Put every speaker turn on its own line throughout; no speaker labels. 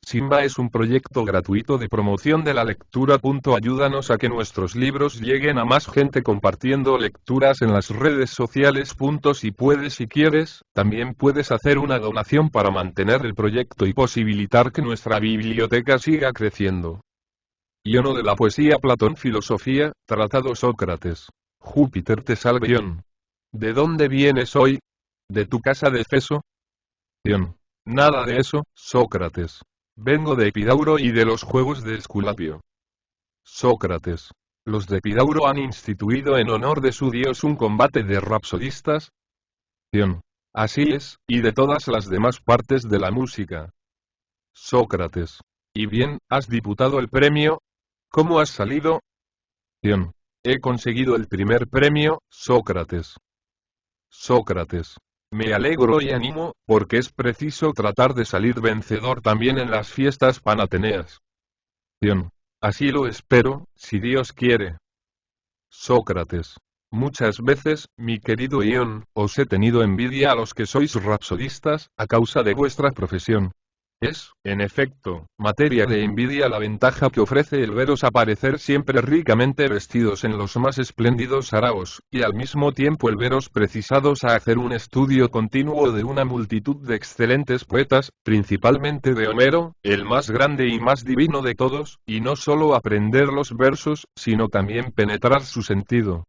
Simba es un proyecto gratuito de promoción de la lectura. Ayúdanos a que nuestros libros lleguen a más gente compartiendo lecturas en las redes sociales. Si puedes y quieres, también puedes hacer una donación para mantener el proyecto y posibilitar que nuestra biblioteca siga creciendo. Iono de la poesía. Platón. Filosofía, Tratado. Sócrates. Júpiter te salve. Ion. ¿De dónde vienes hoy? ¿De tu casa de Efeso? Ion. Nada de eso, Sócrates. Vengo de Epidauro y de los juegos de Esculapio. Sócrates. Los de Epidauro han instituido en honor de su dios un combate de rapsodistas. Ion. Así es, y de todas las demás partes de la música. Sócrates. ¿Y bien, has diputado el premio? ¿Cómo has salido? Ion. He conseguido el primer premio, Sócrates. Sócrates. Me alegro y animo, porque es preciso tratar de salir vencedor también en las fiestas panateneas. Ion. Así lo espero, si Dios quiere. Sócrates. Muchas veces, mi querido Ion, os he tenido envidia a los que sois rapsodistas, a causa de vuestra profesión. Es, en efecto, materia de envidia la ventaja que ofrece el veros aparecer siempre ricamente vestidos en los más espléndidos saraos, y al mismo tiempo el veros precisados a hacer un estudio continuo de una multitud de excelentes poetas, principalmente de Homero, el más grande y más divino de todos, y no solo aprender los versos, sino también penetrar su sentido.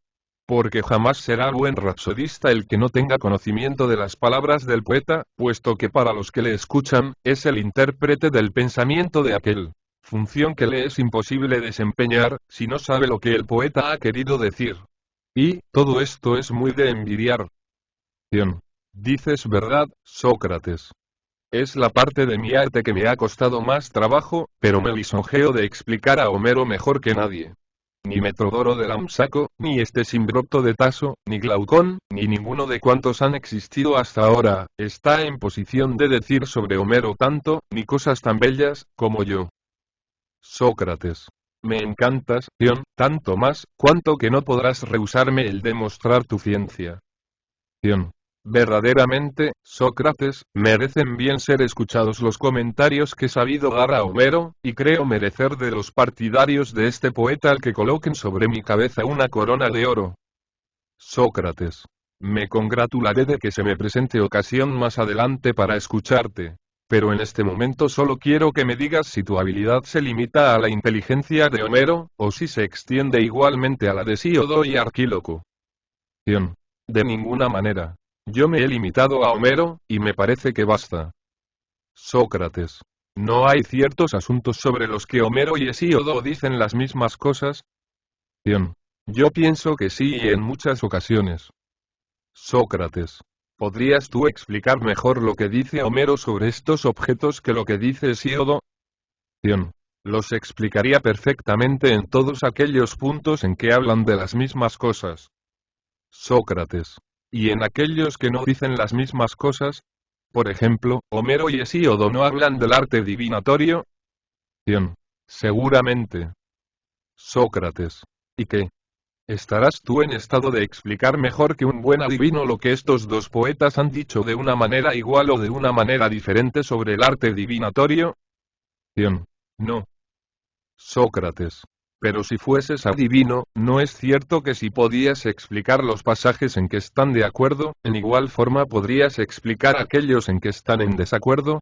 Porque jamás será buen rapsodista el que no tenga conocimiento de las palabras del poeta, puesto que para los que le escuchan, es el intérprete del pensamiento de aquel. Función que le es imposible desempeñar, si no sabe lo que el poeta ha querido decir. Y, todo esto es muy de envidiar. Ion. Dices verdad, Sócrates. Es la parte de mi arte que me ha costado más trabajo, pero me lisonjeo de explicar a Homero mejor que nadie. Ni Metrodoro de Lampsaco, ni Simbroto de Taso, ni Glaucón, ni ninguno de cuantos han existido hasta ahora, está en posición de decir sobre Homero tanto, ni cosas tan bellas, como yo. Sócrates. Me encantas, Ion, tanto más, cuanto que no podrás rehusarme el demostrar tu ciencia. Ion. Verdaderamente, Sócrates, merecen bien ser escuchados los comentarios que he sabido dar a Homero, y creo merecer de los partidarios de este poeta el que coloquen sobre mi cabeza una corona de oro. Sócrates. Me congratularé de que se me presente ocasión más adelante para escucharte. Pero en este momento solo quiero que me digas si tu habilidad se limita a la inteligencia de Homero, o si se extiende igualmente a la de Hesíodo y Arquíloco. Ion. De ninguna manera. Yo me he limitado a Homero, y me parece que basta. Sócrates. ¿No hay ciertos asuntos sobre los que Homero y Hesíodo dicen las mismas cosas? Ion. Yo pienso que sí y en muchas ocasiones. Sócrates. ¿Podrías tú explicar mejor lo que dice Homero sobre estos objetos que lo que dice Hesíodo? Ion. Los explicaría perfectamente en todos aquellos puntos en que hablan de las mismas cosas. Sócrates. ¿Y en aquellos que no dicen las mismas cosas? Por ejemplo, Homero y Hesíodo no hablan del arte divinatorio. Ion. Seguramente. Sócrates. ¿Y qué? ¿Estarás tú en estado de explicar mejor que un buen adivino lo que estos dos poetas han dicho de una manera igual o de una manera diferente sobre el arte divinatorio? Ion. No. Sócrates. Pero si fueses adivino, ¿no es cierto que si podías explicar los pasajes en que están de acuerdo, en igual forma podrías explicar aquellos en que están en desacuerdo?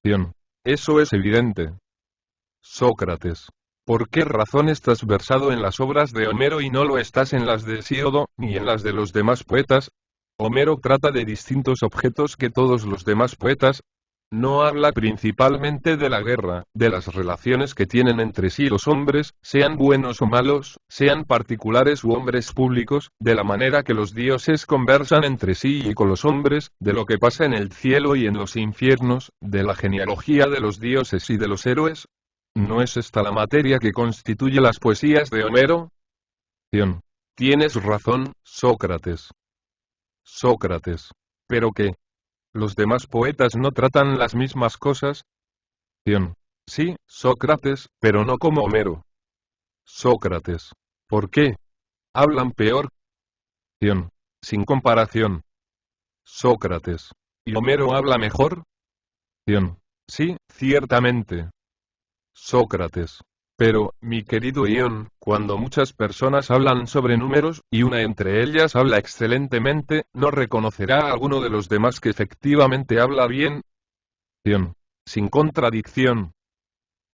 Ion. Eso es evidente. Sócrates. ¿Por qué razón estás versado en las obras de Homero y no lo estás en las de Hesíodo, ni en las de los demás poetas? Homero trata de distintos objetos que todos los demás poetas. No habla principalmente de la guerra, de las relaciones que tienen entre sí los hombres, sean buenos o malos, sean particulares u hombres públicos, de la manera que los dioses conversan entre sí y con los hombres, de lo que pasa en el cielo y en los infiernos, de la genealogía de los dioses y de los héroes. ¿No es esta la materia que constituye las poesías de Homero? Ion. Tienes razón, Sócrates. Sócrates. ¿Pero qué? ¿Los demás poetas no tratan las mismas cosas? Ion. Sí, Sócrates, pero no como Homero. Sócrates. ¿Por qué? ¿Hablan peor? Ion. Sin comparación. Sócrates. ¿Y Homero habla mejor? Ion. Sí, ciertamente. Sócrates. Pero, mi querido Ion, cuando muchas personas hablan sobre números, y una entre ellas habla excelentemente, ¿no reconocerá a alguno de los demás que efectivamente habla bien? Ion. Sin contradicción.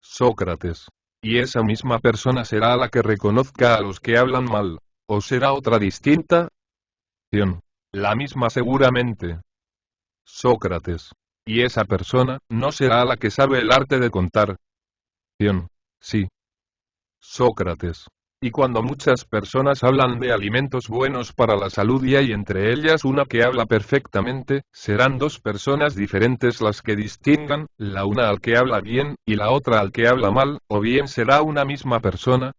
Sócrates. Y esa misma persona será la que reconozca a los que hablan mal. ¿O será otra distinta? Ion. La misma seguramente. Sócrates. Y esa persona, ¿no será la que sabe el arte de contar? Ion. Sí. Sócrates. Y cuando muchas personas hablan de alimentos buenos para la salud y hay entre ellas una que habla perfectamente, serán dos personas diferentes las que distingan, la una al que habla bien, y la otra al que habla mal, o bien será una misma persona.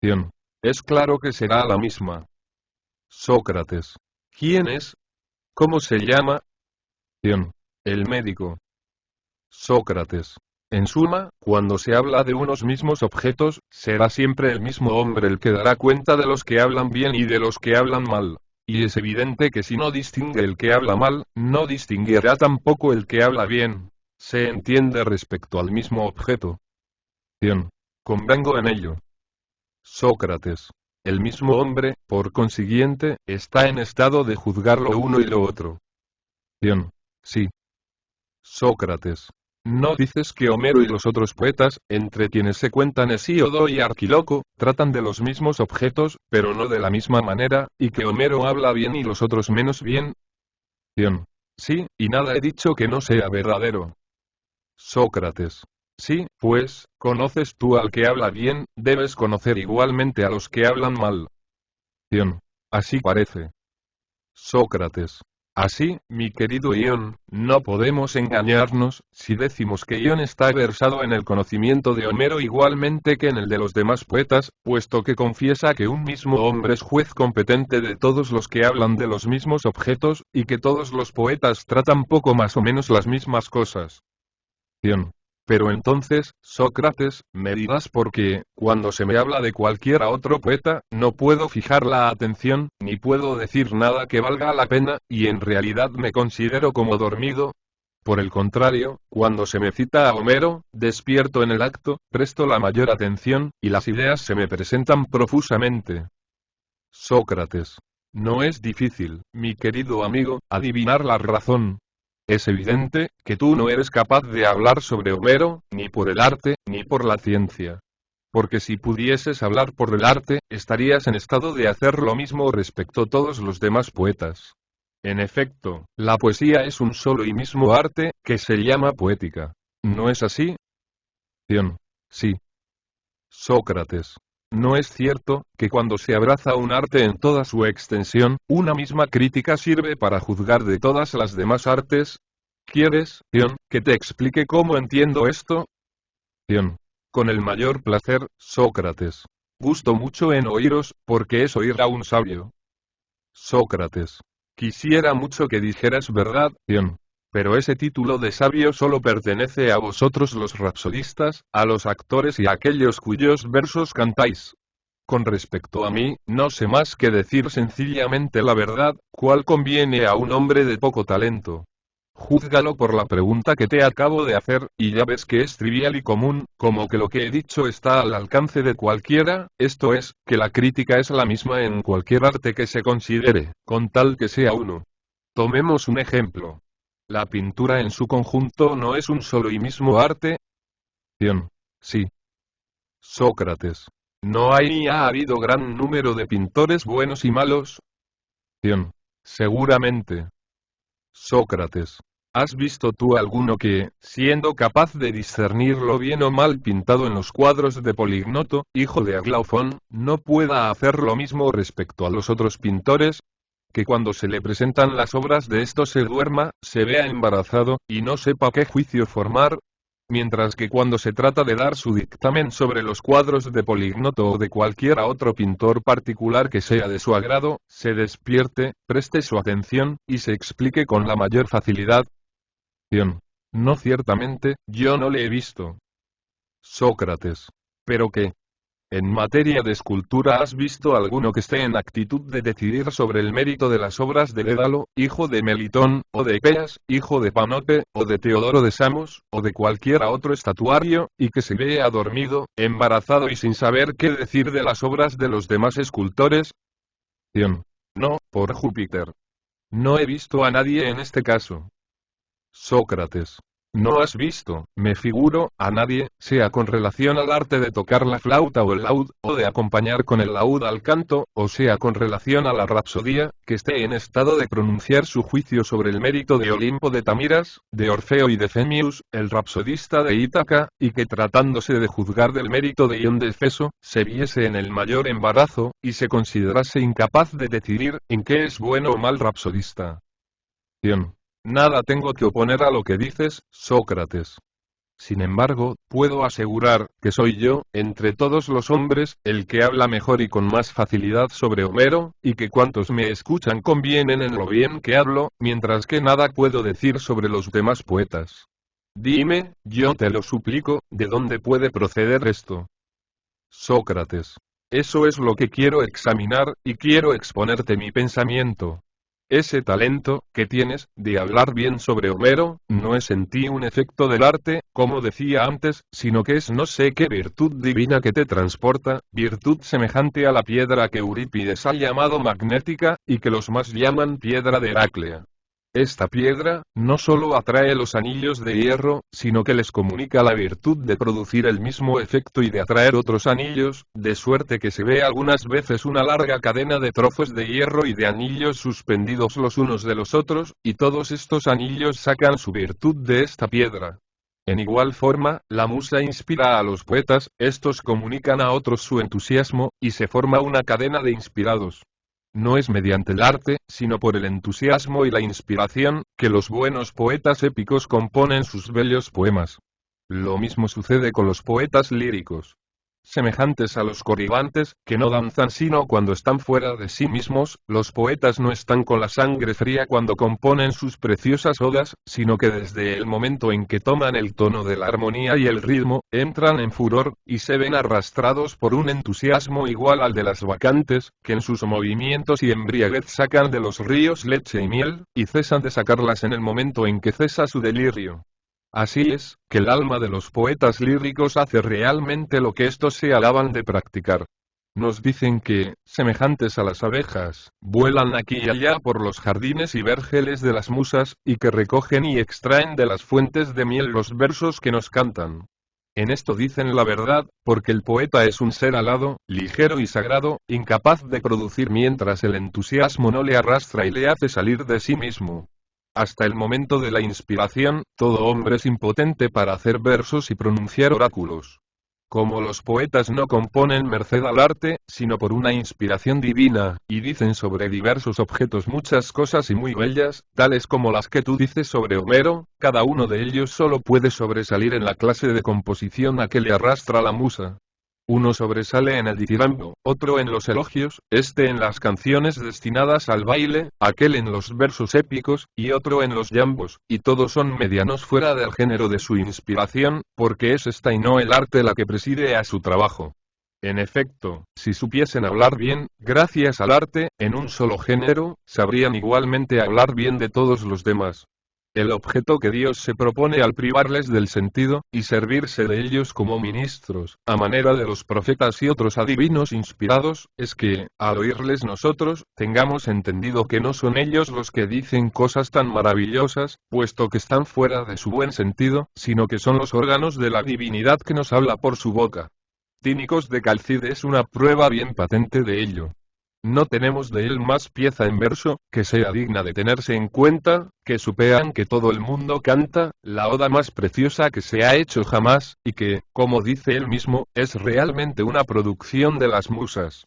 Ion. Es claro que será la misma. Sócrates. ¿Quién es? ¿Cómo se llama? Ion. El médico. Sócrates. En suma, cuando se habla de unos mismos objetos, será siempre el mismo hombre el que dará cuenta de los que hablan bien y de los que hablan mal. Y es evidente que si no distingue el que habla mal, no distinguirá tampoco el que habla bien. Se entiende respecto al mismo objeto. Bien. Convengo en ello. Sócrates. El mismo hombre, por consiguiente, está en estado de juzgar lo uno y lo otro. Bien. Sí. Sócrates. ¿No dices que Homero y los otros poetas, entre quienes se cuentan Hesíodo y Arquiloco, tratan de los mismos objetos, pero no de la misma manera, y que Homero habla bien y los otros menos bien? Bien. Sí, y nada he dicho que no sea verdadero. Sócrates. Sí, pues, conoces tú al que habla bien, debes conocer igualmente a los que hablan mal. Bien. Así parece. Sócrates. Así, mi querido Ion, no podemos engañarnos, si decimos que Ion está versado en el conocimiento de Homero igualmente que en el de los demás poetas, puesto que confiesa que un mismo hombre es juez competente de todos los que hablan de los mismos objetos, y que todos los poetas tratan poco más o menos las mismas cosas. Ion. Pero entonces, Sócrates, me dirás por qué, cuando se me habla de cualquier otro poeta, no puedo fijar la atención, ni puedo decir nada que valga la pena, y en realidad me considero como dormido. Por el contrario, cuando se me cita a Homero, despierto en el acto, presto la mayor atención, y las ideas se me presentan profusamente. Sócrates. No es difícil, mi querido amigo, adivinar la razón. Es evidente, que tú no eres capaz de hablar sobre Homero, ni por el arte, ni por la ciencia. Porque si pudieses hablar por el arte, estarías en estado de hacer lo mismo respecto a todos los demás poetas. En efecto, la poesía es un solo y mismo arte, que se llama poética. ¿No es así? Ion. Sí. Sócrates. ¿No es cierto, que cuando se abraza un arte en toda su extensión, una misma crítica sirve para juzgar de todas las demás artes? ¿Quieres, Ion, que te explique cómo entiendo esto? Ion. Con el mayor placer, Sócrates. Gusto mucho en oíros, porque es oír a un sabio. Sócrates. Quisiera mucho que dijeras verdad, Ion. Pero ese título de sabio solo pertenece a vosotros los rapsodistas, a los actores y a aquellos cuyos versos cantáis. Con respecto a mí, no sé más que decir sencillamente la verdad, cual conviene a un hombre de poco talento. Júzgalo por la pregunta que te acabo de hacer, y ya ves que es trivial y común, como que lo que he dicho está al alcance de cualquiera, esto es, que la crítica es la misma en cualquier arte que se considere, con tal que sea uno. Tomemos un ejemplo. ¿La pintura en su conjunto no es un solo y mismo arte? Ion. Sí. Sócrates. ¿No hay ni ha habido gran número de pintores buenos y malos? Ion. Seguramente. Sócrates. ¿Has visto tú alguno que, siendo capaz de discernir lo bien o mal pintado en los cuadros de Polignoto, hijo de Aglaufón, no pueda hacer lo mismo respecto a los otros pintores? Que cuando se le presentan las obras de estos se duerma, se vea embarazado, y no sepa qué juicio formar, mientras que cuando se trata de dar su dictamen sobre los cuadros de Polignoto o de cualquier otro pintor particular que sea de su agrado, se despierte, preste su atención, y se explique con la mayor facilidad. Ion. No, ciertamente, yo no le he visto. Sócrates. ¿Pero qué? En materia de escultura, ¿has visto alguno que esté en actitud de decidir sobre el mérito de las obras de Dédalo, hijo de Melitón, o de Epeas, hijo de Panope, o de Teodoro de Samos, o de cualquiera otro estatuario, y que se vea dormido, embarazado y sin saber qué decir de las obras de los demás escultores? No, por Júpiter. No he visto a nadie en este caso. Sócrates. No has visto, me figuro, a nadie, sea con relación al arte de tocar la flauta o el laúd, o de acompañar con el laúd al canto, o sea con relación a la rapsodía, que esté en estado de pronunciar su juicio sobre el mérito de Olimpo de Tamiras, de Orfeo y de Femius, el rapsodista de Ítaca, y que tratándose de juzgar del mérito de Ión de Efeso, se viese en el mayor embarazo, y se considerase incapaz de decidir, en qué es bueno o mal rapsodista. Nada tengo que oponer a lo que dices, Sócrates. Sin embargo, puedo asegurar, que soy yo, entre todos los hombres, el que habla mejor y con más facilidad sobre Homero, y que cuantos me escuchan convienen en lo bien que hablo, mientras que nada puedo decir sobre los demás poetas. Dime, yo te lo suplico, ¿de dónde puede proceder esto? Sócrates. Eso es lo que quiero examinar, y quiero exponerte mi pensamiento. Ese talento, que tienes, de hablar bien sobre Homero, no es en ti un efecto del arte, como decía antes, sino que es no sé qué virtud divina que te transporta, virtud semejante a la piedra que Eurípides ha llamado magnética, y que los más llaman piedra de Heraclea. Esta piedra, no solo atrae los anillos de hierro, sino que les comunica la virtud de producir el mismo efecto y de atraer otros anillos, de suerte que se ve algunas veces una larga cadena de trozos de hierro y de anillos suspendidos los unos de los otros, y todos estos anillos sacan su virtud de esta piedra. En igual forma, la musa inspira a los poetas, estos comunican a otros su entusiasmo, y se forma una cadena de inspirados. No es mediante el arte, sino por el entusiasmo y la inspiración, que los buenos poetas épicos componen sus bellos poemas. Lo mismo sucede con los poetas líricos. Semejantes a los coribantes, que no danzan sino cuando están fuera de sí mismos, los poetas no están con la sangre fría cuando componen sus preciosas odas, sino que desde el momento en que toman el tono de la armonía y el ritmo, entran en furor, y se ven arrastrados por un entusiasmo igual al de las bacantes, que en sus movimientos y embriaguez sacan de los ríos leche y miel, y cesan de sacarlas en el momento en que cesa su delirio. Así es, que el alma de los poetas líricos hace realmente lo que estos se alaban de practicar. Nos dicen que, semejantes a las abejas, vuelan aquí y allá por los jardines y vergeles de las musas, y que recogen y extraen de las fuentes de miel los versos que nos cantan. En esto dicen la verdad, porque el poeta es un ser alado, ligero y sagrado, incapaz de producir mientras el entusiasmo no le arrastra y le hace salir de sí mismo. Hasta el momento de la inspiración, todo hombre es impotente para hacer versos y pronunciar oráculos. Como los poetas no componen merced al arte, sino por una inspiración divina, y dicen sobre diversos objetos muchas cosas y muy bellas, tales como las que tú dices sobre Homero, cada uno de ellos solo puede sobresalir en la clase de composición a que le arrastra la musa. Uno sobresale en el ditirambo, otro en los elogios, este en las canciones destinadas al baile, aquel en los versos épicos, y otro en los yambos, y todos son medianos fuera del género de su inspiración, porque es esta y no el arte la que preside a su trabajo. En efecto, si supiesen hablar bien, gracias al arte, en un solo género, sabrían igualmente hablar bien de todos los demás. El objeto que Dios se propone al privarles del sentido, y servirse de ellos como ministros, a manera de los profetas y otros adivinos inspirados, es que, al oírles nosotros, tengamos entendido que no son ellos los que dicen cosas tan maravillosas, puesto que están fuera de su buen sentido, sino que son los órganos de la divinidad que nos habla por su boca. Tínicos de Calcide es una prueba bien patente de ello. No tenemos de él más pieza en verso, que sea digna de tenerse en cuenta, que supean que todo el mundo canta, la oda más preciosa que se ha hecho jamás, y que, como dice él mismo, es realmente una producción de las musas.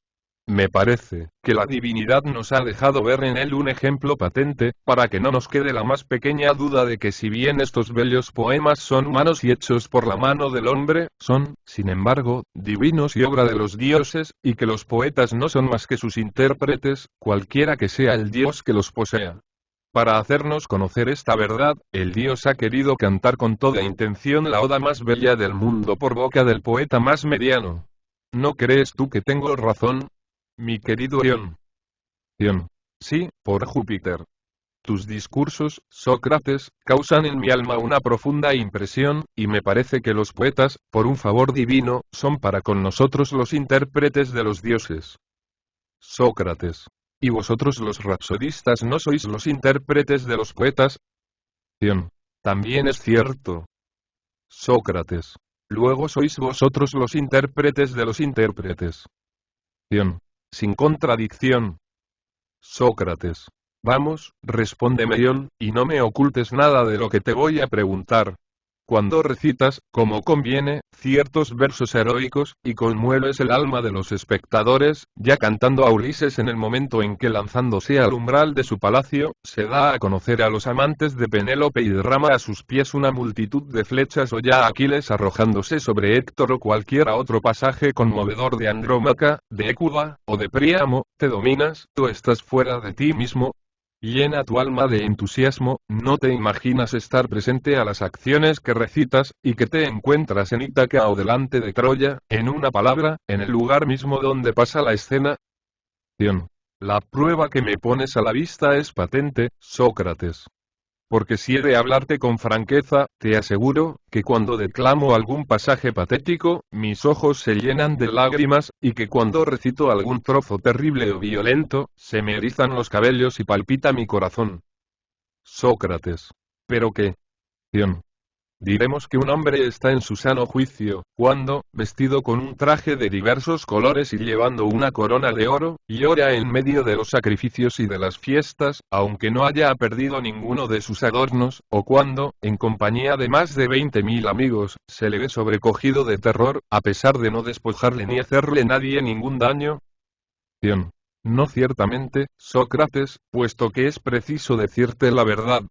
Me parece, que la divinidad nos ha dejado ver en él un ejemplo patente, para que no nos quede la más pequeña duda de que si bien estos bellos poemas son humanos y hechos por la mano del hombre, son, sin embargo, divinos y obra de los dioses, y que los poetas no son más que sus intérpretes, cualquiera que sea el dios que los posea. Para hacernos conocer esta verdad, el Dios ha querido cantar con toda intención la oda más bella del mundo por boca del poeta más mediano. ¿No crees tú que tengo razón, mi querido Ion? Ion. Sí, por Júpiter. Tus discursos, Sócrates, causan en mi alma una profunda impresión, y me parece que los poetas, por un favor divino, son para con nosotros los intérpretes de los dioses. Sócrates. ¿Y vosotros los rapsodistas no sois los intérpretes de los poetas? Ion. También es cierto. Sócrates. Luego sois vosotros los intérpretes de los intérpretes. Ion. Sin contradicción. Sócrates. Vamos, respóndeme Ion, y no me ocultes nada de lo que te voy a preguntar. Cuando recitas, como conviene, ciertos versos heroicos, y conmueves el alma de los espectadores, ya cantando a Ulises en el momento en que lanzándose al umbral de su palacio, se da a conocer a los amantes de Penélope y derrama a sus pies una multitud de flechas, o ya Aquiles arrojándose sobre Héctor, o cualquiera otro pasaje conmovedor de Andrómaca, de Hécuba, o de Príamo, te dominas, tú estás fuera de ti mismo. Llena tu alma de entusiasmo, no te imaginas estar presente a las acciones que recitas, y que te encuentras en Ítaca o delante de Troya, en una palabra, en el lugar mismo donde pasa la escena. Ion. La prueba que me pones a la vista es patente, Sócrates. Porque si he de hablarte con franqueza, te aseguro, que cuando declamo algún pasaje patético, mis ojos se llenan de lágrimas, y que cuando recito algún trozo terrible o violento, se me erizan los cabellos y palpita mi corazón. Sócrates. ¿Pero qué? Ion. Diremos que un hombre está en su sano juicio, cuando, vestido con un traje de diversos colores y llevando una corona de oro, llora en medio de los sacrificios y de las fiestas, aunque no haya perdido ninguno de sus adornos, o cuando, en compañía de más de 20.000 amigos, se le ve sobrecogido de terror, a pesar de no despojarle ni hacerle nadie ningún daño. Ion. No ciertamente, Sócrates, puesto que es preciso decirte la verdad.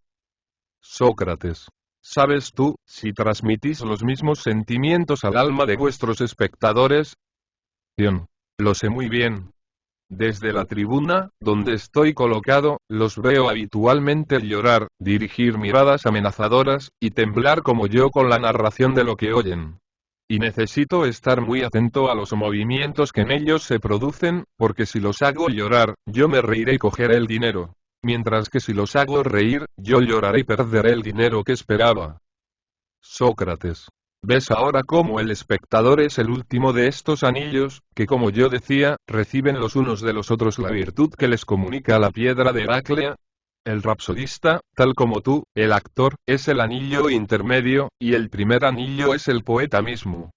Sócrates. ¿Sabes tú, si transmitís los mismos sentimientos al alma de vuestros espectadores? Ion. Lo sé muy bien. Desde la tribuna, donde estoy colocado, los veo habitualmente llorar, dirigir miradas amenazadoras, y temblar como yo con la narración de lo que oyen. Y necesito estar muy atento a los movimientos que en ellos se producen, porque si los hago llorar, yo me reiré y cogeré el dinero. Mientras que si los hago reír, yo lloraré y perderé el dinero que esperaba. Sócrates. ¿Ves ahora cómo el espectador es el último de estos anillos, que como yo decía, reciben los unos de los otros la virtud que les comunica la piedra de Heraclea? El rapsodista, tal como tú, el actor, es el anillo intermedio, y el primer anillo es el poeta mismo.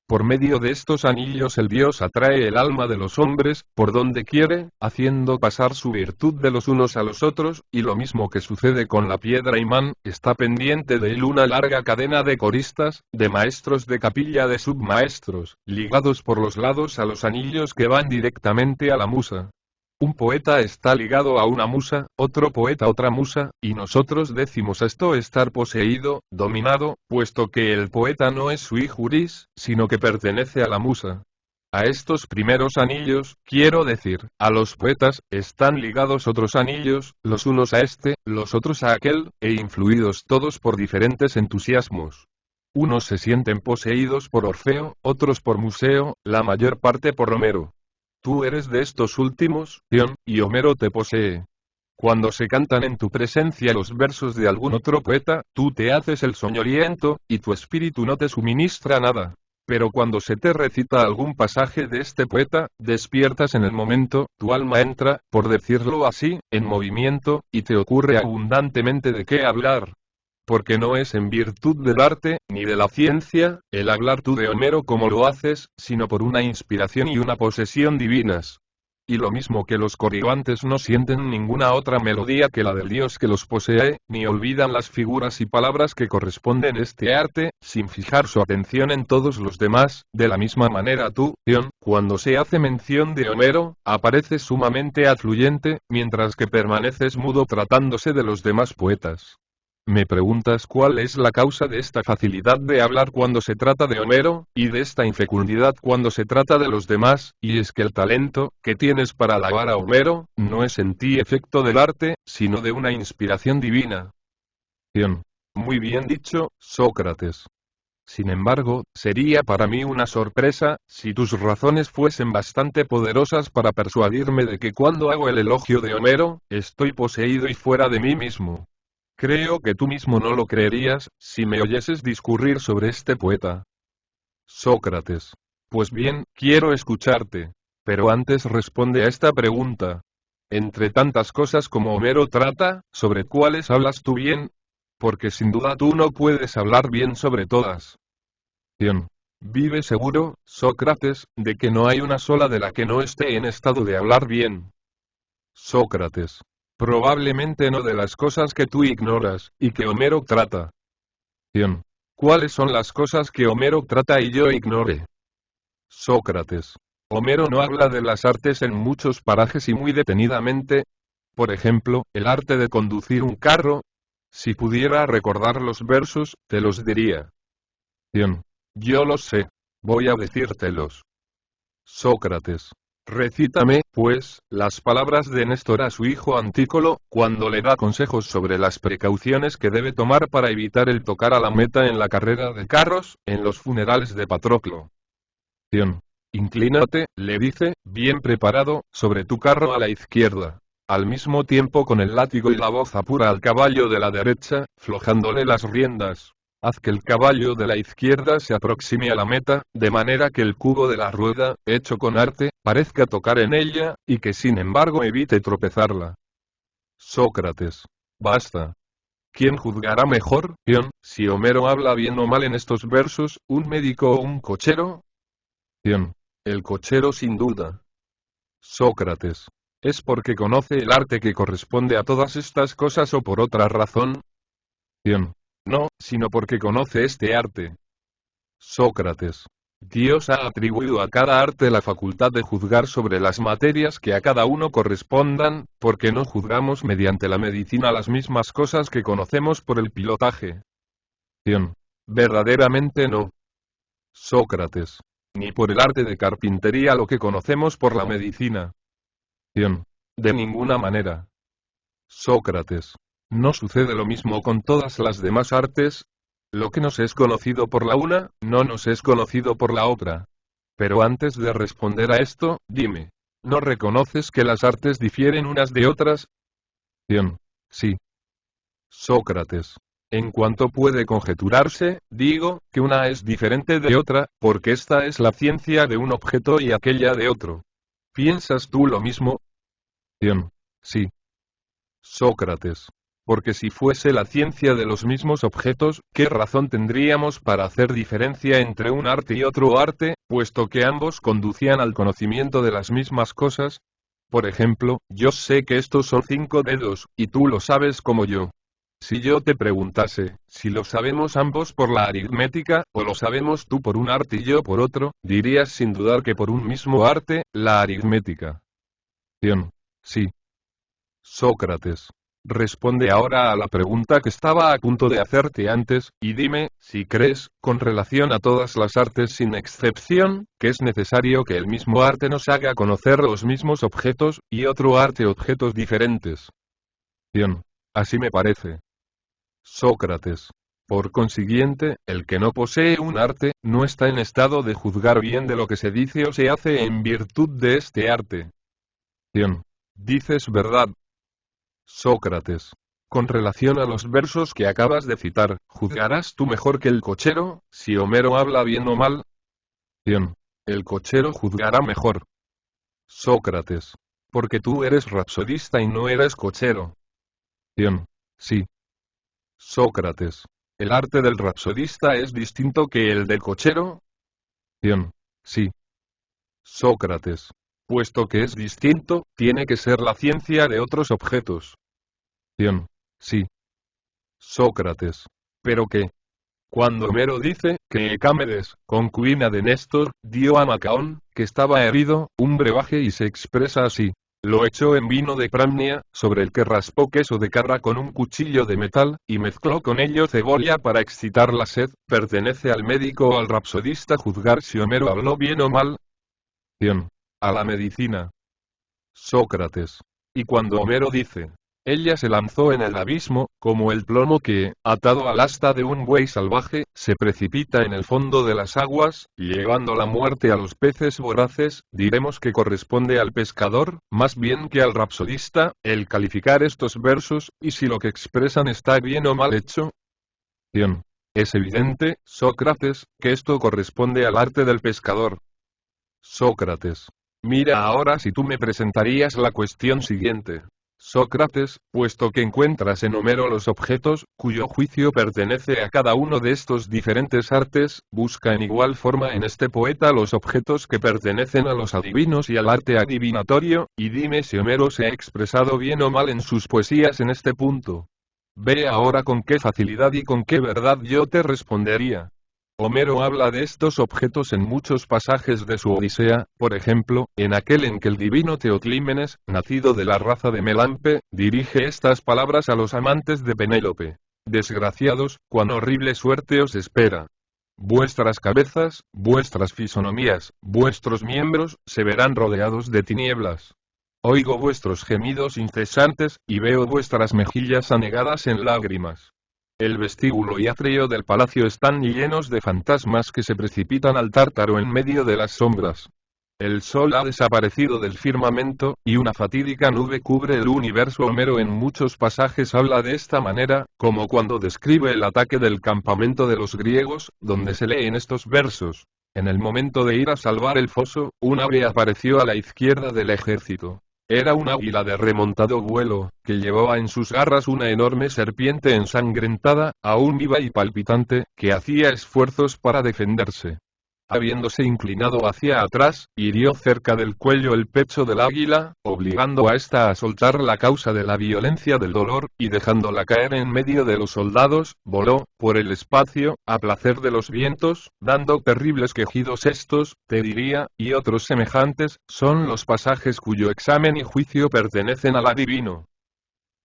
Por medio de estos anillos el Dios atrae el alma de los hombres, por donde quiere, haciendo pasar su virtud de los unos a los otros, y lo mismo que sucede con la piedra imán, está pendiente de él una larga cadena de coristas, de maestros de capilla, de submaestros, ligados por los lados a los anillos que van directamente a la musa. Un poeta está ligado a una musa, otro poeta a otra musa, y nosotros decimos esto estar poseído, dominado, puesto que el poeta no es sui juris, sino que pertenece a la musa. A estos primeros anillos, quiero decir, a los poetas, están ligados otros anillos, los unos a este, los otros a aquel, e influidos todos por diferentes entusiasmos. Unos se sienten poseídos por Orfeo, otros por Museo, la mayor parte por Homero. Tú eres de estos últimos, Ion, y Homero te posee. Cuando se cantan en tu presencia los versos de algún otro poeta, tú te haces el soñoliento, y tu espíritu no te suministra nada. Pero cuando se te recita algún pasaje de este poeta, despiertas en el momento, tu alma entra, por decirlo así, en movimiento, y te ocurre abundantemente de qué hablar. Porque no es en virtud del arte, ni de la ciencia, el hablar tú de Homero como lo haces, sino por una inspiración y una posesión divinas. Y lo mismo que los corybantes no sienten ninguna otra melodía que la del Dios que los posee, ni olvidan las figuras y palabras que corresponden a este arte, sin fijar su atención en todos los demás, de la misma manera tú, Ion, cuando se hace mención de Homero, apareces sumamente afluyente, mientras que permaneces mudo tratándose de los demás poetas. Me preguntas cuál es la causa de esta facilidad de hablar cuando se trata de Homero, y de esta infecundidad cuando se trata de los demás, y es que el talento, que tienes para alabar a Homero, no es en ti efecto del arte, sino de una inspiración divina. Ion. Muy bien dicho, Sócrates. Sin embargo, sería para mí una sorpresa, si tus razones fuesen bastante poderosas para persuadirme de que cuando hago el elogio de Homero, estoy poseído y fuera de mí mismo. Creo que tú mismo no lo creerías, si me oyeses discurrir sobre este poeta. Sócrates. Pues bien, quiero escucharte. Pero antes responde a esta pregunta. Entre tantas cosas como Homero trata, ¿sobre cuáles hablas tú bien? Porque sin duda tú no puedes hablar bien sobre todas. Dion. Vive seguro, Sócrates, de que no hay una sola de la que no esté en estado de hablar bien. Sócrates. Probablemente no de las cosas que tú ignoras, y que Homero trata. Dion. ¿Cuáles son las cosas que Homero trata y yo ignore? Sócrates. Homero no habla de las artes en muchos parajes y muy detenidamente. Por ejemplo, el arte de conducir un carro. Si pudiera recordar los versos, te los diría. Dion. Yo los sé. Voy a decírtelos. Sócrates. Recítame, pues, las palabras de Néstor a su hijo Antícolo, cuando le da consejos sobre las precauciones que debe tomar para evitar el tocar a la meta en la carrera de carros, en los funerales de Patroclo. Dion. Inclínate, le dice, bien preparado, sobre tu carro a la izquierda. Al mismo tiempo con el látigo y la voz apura al caballo de la derecha, flojándole las riendas. Haz que el caballo de la izquierda se aproxime a la meta, de manera que el cubo de la rueda, hecho con arte, parezca tocar en ella, y que sin embargo evite tropezarla. Sócrates. Basta. ¿Quién juzgará mejor, Dion, si Homero habla bien o mal en estos versos, un médico o un cochero? Dion. El cochero sin duda. Sócrates. ¿Es porque conoce el arte que corresponde a todas estas cosas o por otra razón? Dion. No, sino porque conoce este arte. Sócrates. Dios ha atribuido a cada arte la facultad de juzgar sobre las materias que a cada uno correspondan, porque no juzgamos mediante la medicina las mismas cosas que conocemos por el pilotaje. Dion. Verdaderamente no. Sócrates. Ni por el arte de carpintería lo que conocemos por la medicina. Dion. De ninguna manera. Sócrates. ¿No sucede lo mismo con todas las demás artes? Lo que nos es conocido por la una, no nos es conocido por la otra. Pero antes de responder a esto, dime, ¿no reconoces que las artes difieren unas de otras? Dion. Sí. Sócrates. En cuanto puede conjeturarse, digo, que una es diferente de otra, porque esta es la ciencia de un objeto y aquella de otro. ¿Piensas tú lo mismo? Dion. Sí. Sócrates. Porque si fuese la ciencia de los mismos objetos, ¿qué razón tendríamos para hacer diferencia entre un arte y otro arte, puesto que ambos conducían al conocimiento de las mismas cosas? Por ejemplo, yo sé que estos son 5 dedos, y tú lo sabes como yo. Si yo te preguntase, si lo sabemos ambos por la aritmética, o lo sabemos tú por un arte y yo por otro, dirías sin dudar que por un mismo arte, la aritmética. Dion. Sí. Sócrates. Responde ahora a la pregunta que estaba a punto de hacerte antes, y dime, si crees, con relación a todas las artes sin excepción, que es necesario que el mismo arte nos haga conocer los mismos objetos, y otro arte objetos diferentes. Dion. Así me parece. Sócrates. Por consiguiente, el que no posee un arte, no está en estado de juzgar bien de lo que se dice o se hace en virtud de este arte. Dion. Dices verdad. Sócrates. Con relación a los versos que acabas de citar, ¿juzgarás tú mejor que el cochero, si Homero habla bien o mal? Dion. El cochero juzgará mejor. Sócrates. Porque tú eres rapsodista y no eres cochero. Dion. Sí. Sócrates. ¿El arte del rapsodista es distinto que el del cochero? Dion. Sí. Sócrates. Puesto que es distinto, tiene que ser la ciencia de otros objetos. Dion. Sí. Sócrates. ¿Pero qué? Cuando Homero dice que Ecámedes, concubina de Néstor, dio a Macaón, que estaba herido, un brebaje y se expresa así. Lo echó en vino de Pramnia, sobre el que raspó queso de cabra con un cuchillo de metal, y mezcló con ello cebolla para excitar la sed. ¿Pertenece al médico o al rapsodista juzgar si Homero habló bien o mal? Dion. A la medicina. Sócrates. Y cuando Homero dice, Ella se lanzó en el abismo, como el plomo que, atado al asta de un buey salvaje, se precipita en el fondo de las aguas, llevando la muerte a los peces voraces. Diremos que corresponde al pescador, más bien que al rapsodista, el calificar estos versos, y si lo que expresan está bien o mal hecho. Bien. Es evidente, Sócrates, que esto corresponde al arte del pescador. Sócrates. Mira ahora si tú me presentarías la cuestión siguiente. Sócrates, puesto que encuentras en Homero los objetos, cuyo juicio pertenece a cada uno de estos diferentes artes, busca en igual forma en este poeta los objetos que pertenecen a los adivinos y al arte adivinatorio, y dime si Homero se ha expresado bien o mal en sus poesías en este punto. Ve ahora con qué facilidad y con qué verdad yo te respondería. Homero habla de estos objetos en muchos pasajes de su Odisea, por ejemplo, en aquel en que el divino Teoclímenes, nacido de la raza de Melampe, dirige estas palabras a los amantes de Penélope. Desgraciados, cuán horrible suerte os espera. Vuestras cabezas, vuestras fisonomías, vuestros miembros, se verán rodeados de tinieblas. Oigo vuestros gemidos incesantes, y veo vuestras mejillas anegadas en lágrimas. El vestíbulo y atrio del palacio están llenos de fantasmas que se precipitan al tártaro en medio de las sombras. El sol ha desaparecido del firmamento, y una fatídica nube cubre el universo. Homero en muchos pasajes habla de esta manera, como cuando describe el ataque del campamento de los griegos, donde se lee en estos versos. En el momento de ir a salvar el foso, un ave apareció a la izquierda del ejército. Era un águila de remontado vuelo, que llevaba en sus garras una enorme serpiente ensangrentada, aún viva y palpitante, que hacía esfuerzos para defenderse. Habiéndose inclinado hacia atrás, hirió cerca del cuello el pecho del águila, obligando a ésta a soltar la causa de la violencia del dolor, y dejándola caer en medio de los soldados, voló, por el espacio, a placer de los vientos, dando terribles quejidos. Estos, te diría, y otros semejantes, son los pasajes cuyo examen y juicio pertenecen al adivino.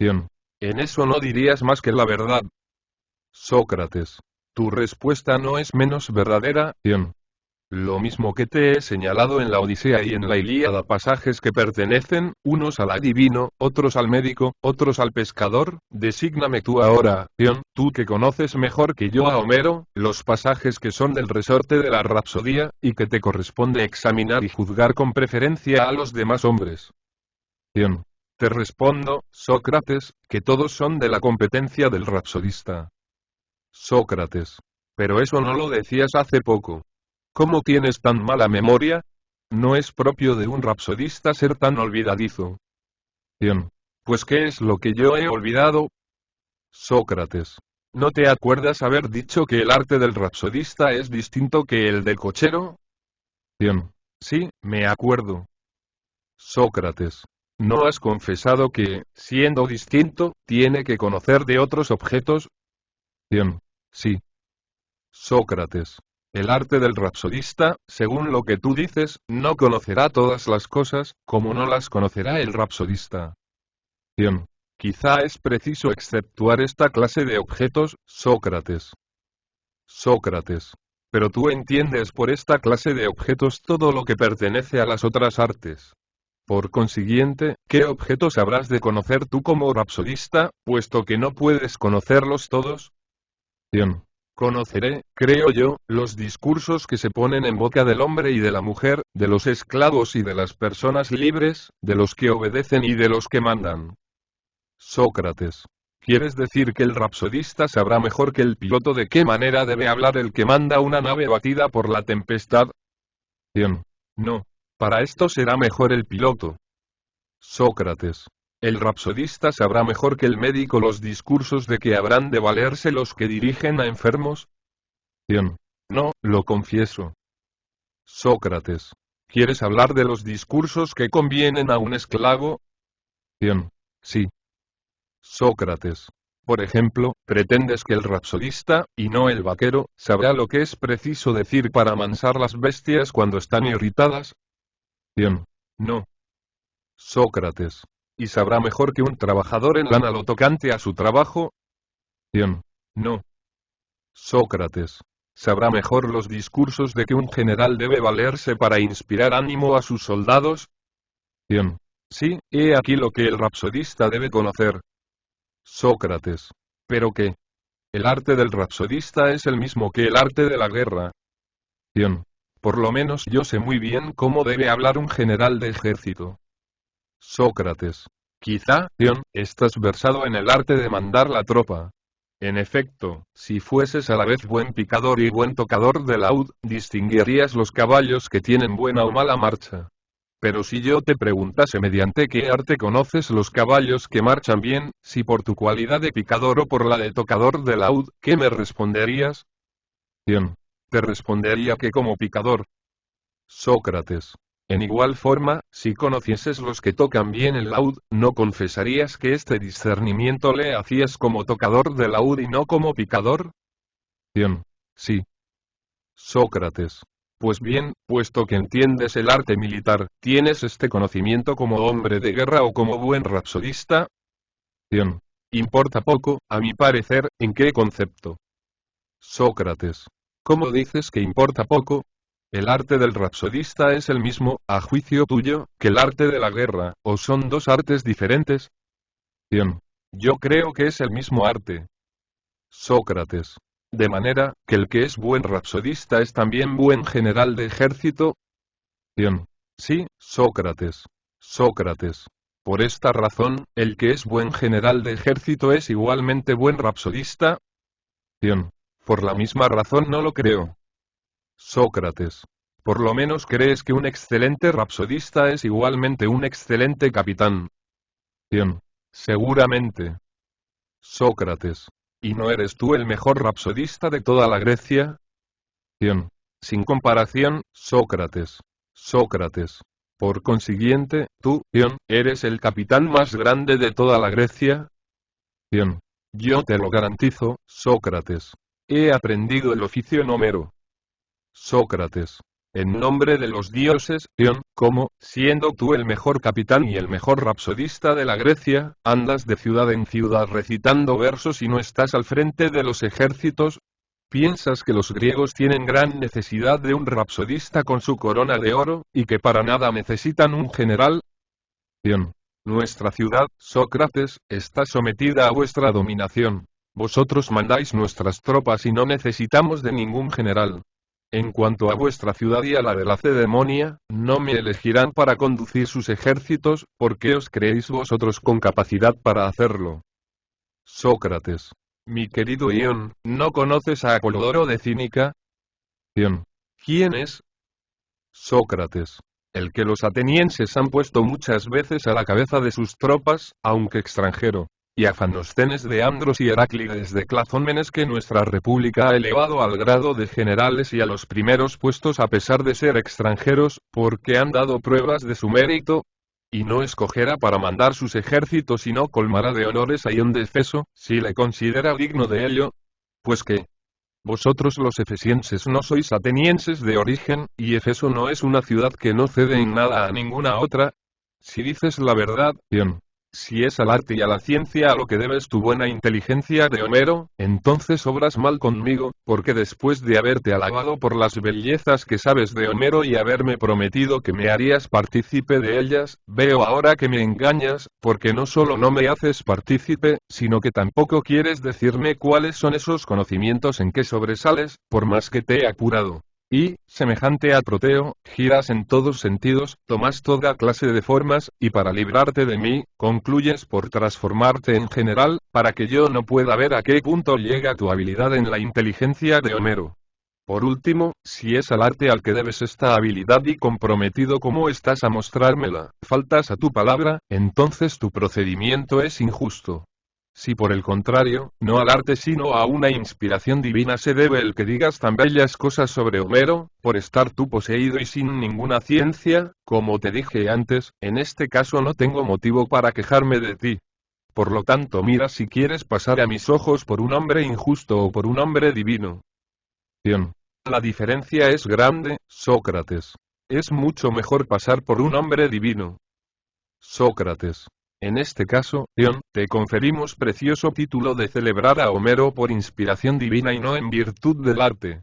En eso no dirías más que la verdad. Sócrates. Tu respuesta no es menos verdadera. Lo mismo que te he señalado en la Odisea y en la Ilíada, pasajes que pertenecen, unos al adivino, otros al médico, otros al pescador. Desígname tú ahora, tú que conoces mejor que yo a Homero, los pasajes que son del resorte de la rapsodía, y que te corresponde examinar y juzgar con preferencia a los demás hombres. Te respondo, Sócrates, que todos son de la competencia del rapsodista. Sócrates. Pero eso no lo decías hace poco. ¿Cómo tienes tan mala memoria? No es propio de un rapsodista ser tan olvidadizo. Pues ¿qué es lo que yo he olvidado? Sócrates. ¿No te acuerdas haber dicho que el arte del rapsodista es distinto que el del cochero? Sí, me acuerdo. Sócrates. ¿No has confesado que, siendo distinto, tiene que conocer de otros objetos? Sí. Sócrates. El arte del rapsodista, según lo que tú dices, no conocerá todas las cosas, como no las conocerá el rapsodista. Quizá es preciso exceptuar esta clase de objetos, Sócrates. Sócrates. Pero tú entiendes por esta clase de objetos todo lo que pertenece a las otras artes. Por consiguiente, ¿qué objetos habrás de conocer tú como rapsodista, puesto que no puedes conocerlos todos? Conoceré, creo yo, los discursos que se ponen en boca del hombre y de la mujer, de los esclavos y de las personas libres, de los que obedecen y de los que mandan. Sócrates. ¿Quieres decir que el rapsodista sabrá mejor que el piloto de qué manera debe hablar el que manda una nave batida por la tempestad? No. Para esto será mejor el piloto. Sócrates. El rapsodista sabrá mejor que el médico los discursos de que habrán de valerse los que dirigen a enfermos. No, lo confieso. Sócrates. ¿Quieres hablar de los discursos que convienen a un esclavo? Sí. Sócrates. Por ejemplo, ¿pretendes que el rapsodista, y no el vaquero, sabrá lo que es preciso decir para amansar las bestias cuando están irritadas? No. Sócrates. ¿Y sabrá mejor que un trabajador en lana lo tocante a su trabajo? No. Sócrates. ¿Sabrá mejor los discursos de que un general debe valerse para inspirar ánimo a sus soldados? Sí, he aquí lo que el rapsodista debe conocer. Sócrates. ¿Pero qué? El arte del rapsodista es el mismo que el arte de la guerra. Dion. Por lo menos yo sé muy bien cómo debe hablar un general de ejército. Sócrates. Quizá, Dion, estás versado en el arte de mandar la tropa. En efecto, si fueses a la vez buen picador y buen tocador de laúd, distinguirías los caballos que tienen buena o mala marcha. Pero si yo te preguntase mediante qué arte conoces los caballos que marchan bien, si por tu cualidad de picador o por la de tocador de laúd, ¿qué me responderías? Dion. Te respondería que como picador. Sócrates. En igual forma, si conocieses los que tocan bien el laúd, ¿no confesarías que este discernimiento le hacías como tocador de laúd y no como picador? Dion. Sí. Sócrates. Pues bien, puesto que entiendes el arte militar, ¿tienes este conocimiento como hombre de guerra o como buen rapsodista? Dion. Importa poco, a mi parecer, ¿en qué concepto? Sócrates. ¿Cómo dices que importa poco? El arte del rapsodista es el mismo, a juicio tuyo, que el arte de la guerra, ¿o son dos artes diferentes? Dion. Yo creo que es el mismo arte. Sócrates. De manera, que el que es buen rapsodista es también buen general de ejército. Dion. Sí, Sócrates. Sócrates. Por esta razón, el que es buen general de ejército es igualmente buen rapsodista. Dion. Por la misma razón no lo creo. Sócrates. Por lo menos crees que un excelente rapsodista es igualmente un excelente capitán. Dion. Seguramente. Sócrates. ¿Y no eres tú el mejor rapsodista de toda la Grecia? Dion. Sin comparación, Sócrates. Sócrates. Por consiguiente, tú, Dion, eres el capitán más grande de toda la Grecia. Dion. Yo te lo garantizo, Sócrates. He aprendido el oficio en Homero. Sócrates. En nombre de los dioses, Dion, ¿cómo, siendo tú el mejor capitán y el mejor rapsodista de la Grecia, andas de ciudad en ciudad recitando versos y no estás al frente de los ejércitos? ¿Piensas que los griegos tienen gran necesidad de un rapsodista con su corona de oro, y que para nada necesitan un general? Dion. Nuestra ciudad, Sócrates, está sometida a vuestra dominación. Vosotros mandáis nuestras tropas y no necesitamos de ningún general. En cuanto a vuestra ciudad y a la de la Cedemonia, no me elegirán para conducir sus ejércitos, ¿por qué os creéis vosotros con capacidad para hacerlo? Sócrates. Mi querido Ion, ¿no conoces a Apolodoro de Cínica? Ion. ¿Quién es? Sócrates. El que los atenienses han puesto muchas veces a la cabeza de sus tropas, aunque extranjero. Y a Fanóstenes de Andros y Heráclides de Clazómenes que nuestra república ha elevado al grado de generales y a los primeros puestos a pesar de ser extranjeros, porque han dado pruebas de su mérito. Y no escogerá para mandar sus ejércitos y no colmará de honores a Ion de Efeso, si le considera digno de ello. Pues que vosotros los efesienses no sois atenienses de origen, y Efeso no es una ciudad que no cede en nada a ninguna otra. Si dices la verdad, Ion, si es al arte y a la ciencia a lo que debes tu buena inteligencia de Homero, entonces obras mal conmigo, porque después de haberte alabado por las bellezas que sabes de Homero y haberme prometido que me harías partícipe de ellas, veo ahora que me engañas, porque no solo no me haces partícipe, sino que tampoco quieres decirme cuáles son esos conocimientos en que sobresales, por más que te he apurado. Y, semejante a Proteo, giras en todos sentidos, tomas toda clase de formas, y para librarte de mí, concluyes por transformarte en general, para que yo no pueda ver a qué punto llega tu habilidad en la inteligencia de Homero. Por último, si es al arte al que debes esta habilidad y comprometido como estás a mostrármela, faltas a tu palabra, entonces tu procedimiento es injusto. Si por el contrario, no al arte sino a una inspiración divina se debe el que digas tan bellas cosas sobre Homero, por estar tú poseído y sin ninguna ciencia, como te dije antes, en este caso no tengo motivo para quejarme de ti. Por lo tanto mira si quieres pasar a mis ojos por un hombre injusto o por un hombre divino. Dion. La diferencia es grande, Sócrates. Es mucho mejor pasar por un hombre divino. Sócrates. En este caso, Dion, te conferimos precioso título de celebrar a Homero por inspiración divina y no en virtud del arte.